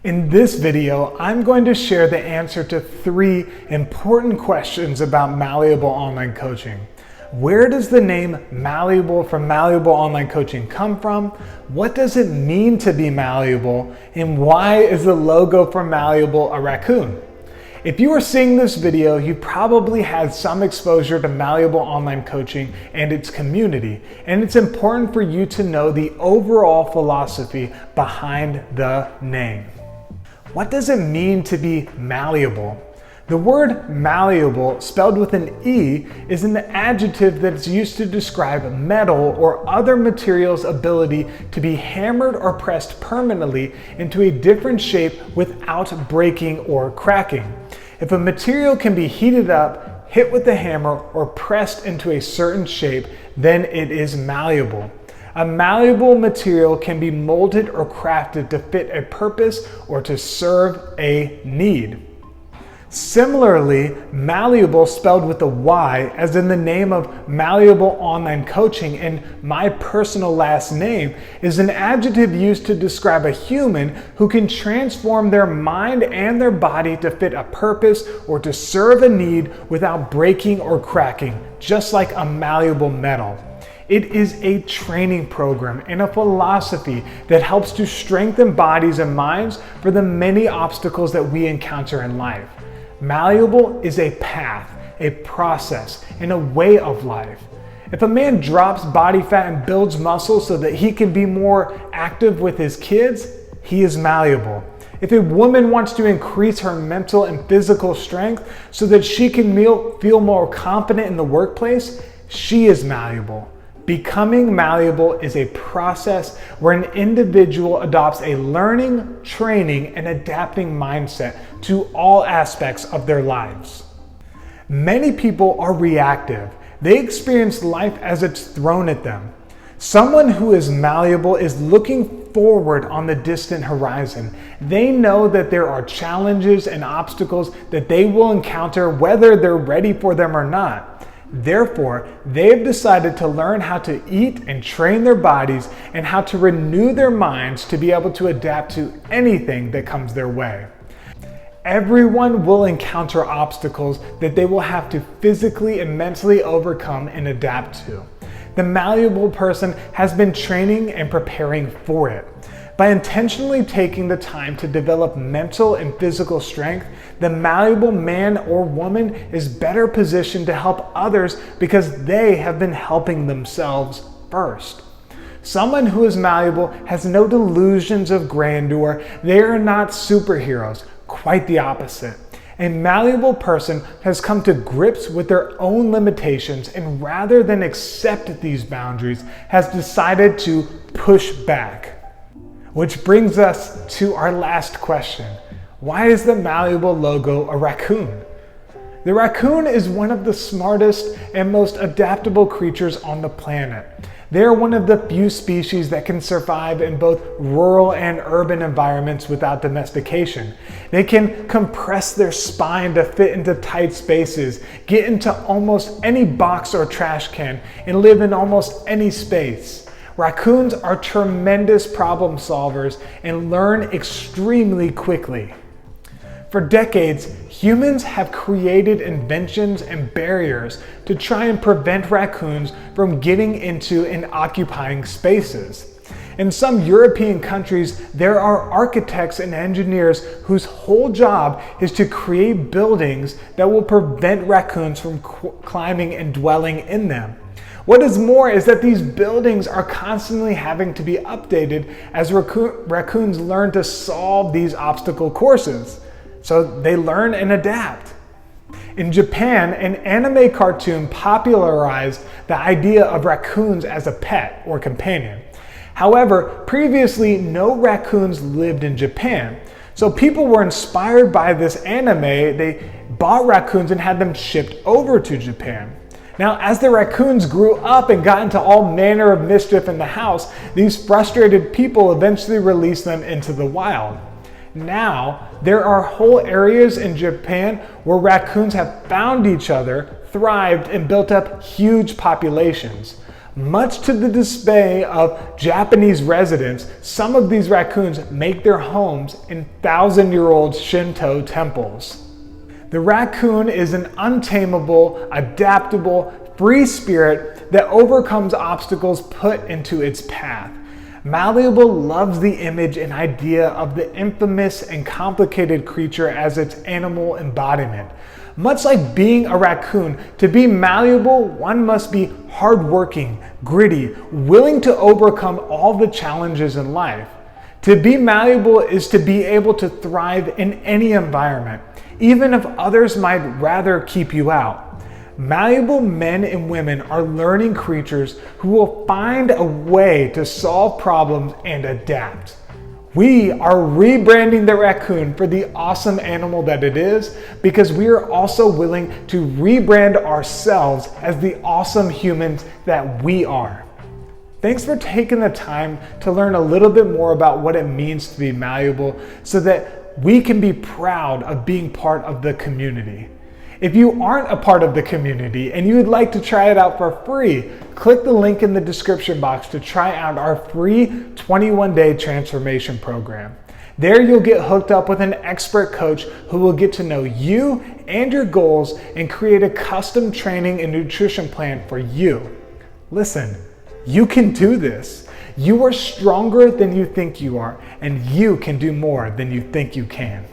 In this video, I'm going to share the answer to 3 important questions about Malleable Online Coaching. Where does the name Malleable from Malleable Online Coaching come from? What does it mean to be malleable? And why is the logo for Malleable a raccoon? If you are seeing this video, you probably had some exposure to Malleable Online Coaching and its community, and it's important for you to know the overall philosophy behind the name. What does it mean to be malleable? The word malleable, spelled with an E, is an adjective that is used to describe metal or other material's ability to be hammered or pressed permanently into a different shape without breaking or cracking. If a material can be heated up, hit with a hammer, or pressed into a certain shape, then it is malleable. A malleable material can be molded or crafted to fit a purpose or to serve a need. Similarly, malleable, spelled with a Y, as in the name of Malleable Online Coaching and my personal last name, is an adjective used to describe a human who can transform their mind and their body to fit a purpose or to serve a need without breaking or cracking, just like a malleable metal. It is a training program and a philosophy that helps to strengthen bodies and minds for the many obstacles that we encounter in life. Malleable is a path, a process, and a way of life. If a man drops body fat and builds muscle so that he can be more active with his kids, he is malleable. If a woman wants to increase her mental and physical strength so that she can feel more confident in the workplace, she is malleable. Becoming malleable is a process where an individual adopts a learning, training, and adapting mindset to all aspects of their lives. Many people are reactive. They experience life as it's thrown at them. Someone who is malleable is looking forward on the distant horizon. They know that there are challenges and obstacles that they will encounter whether they're ready for them or not. Therefore, they've decided to learn how to eat and train their bodies and how to renew their minds to be able to adapt to anything that comes their way. Everyone will encounter obstacles that they will have to physically and mentally overcome and adapt to. The malleable person has been training and preparing for it. By intentionally taking the time to develop mental and physical strength, the malleable man or woman is better positioned to help others because they have been helping themselves first. Someone who is malleable has no delusions of grandeur. They are not superheroes, quite the opposite. A malleable person has come to grips with their own limitations and rather than accept these boundaries, has decided to push back. Which brings us to our last question. Why is the Malleable logo a raccoon? The raccoon is one of the smartest and most adaptable creatures on the planet. They are one of the few species that can survive in both rural and urban environments without domestication. They can compress their spine to fit into tight spaces, get into almost any box or trash can, and live in almost any space. Raccoons are tremendous problem solvers and learn extremely quickly. For decades, humans have created inventions and barriers to try and prevent raccoons from getting into and occupying spaces. In some European countries, there are architects and engineers whose whole job is to create buildings that will prevent raccoons from climbing and dwelling in them. What is more is that these buildings are constantly having to be updated as raccoons learn to solve these obstacle courses. So they learn and adapt. In Japan, an anime cartoon popularized the idea of raccoons as a pet or companion. However, previously no raccoons lived in Japan. So people were inspired by this anime. They bought raccoons and had them shipped over to Japan. Now, as the raccoons grew up and got into all manner of mischief in the house, these frustrated people eventually released them into the wild. Now, there are whole areas in Japan where raccoons have found each other, thrived, and built up huge populations. Much to the dismay of Japanese residents, some of these raccoons make their homes in 1,000-year-old Shinto temples. The raccoon is an untamable, adaptable, free spirit that overcomes obstacles put into its path. Malleable loves the image and idea of the infamous and complicated creature as its animal embodiment. Much like being a raccoon, to be malleable, one must be hardworking, gritty, willing to overcome all the challenges in life. To be malleable is to be able to thrive in any environment, even if others might rather keep you out. Malleable men and women are learning creatures who will find a way to solve problems and adapt. We are rebranding the raccoon for the awesome animal that it is, because we are also willing to rebrand ourselves as the awesome humans that we are. Thanks for taking the time to learn a little bit more about what it means to be malleable so that we can be proud of being part of the community. If you aren't a part of the community and you would like to try it out for free, click the link in the description box to try out our free 21-day transformation program. There you'll get hooked up with an expert coach who will get to know you and your goals and create a custom training and nutrition plan for you. Listen, you can do this. You are stronger than you think you are, and you can do more than you think you can.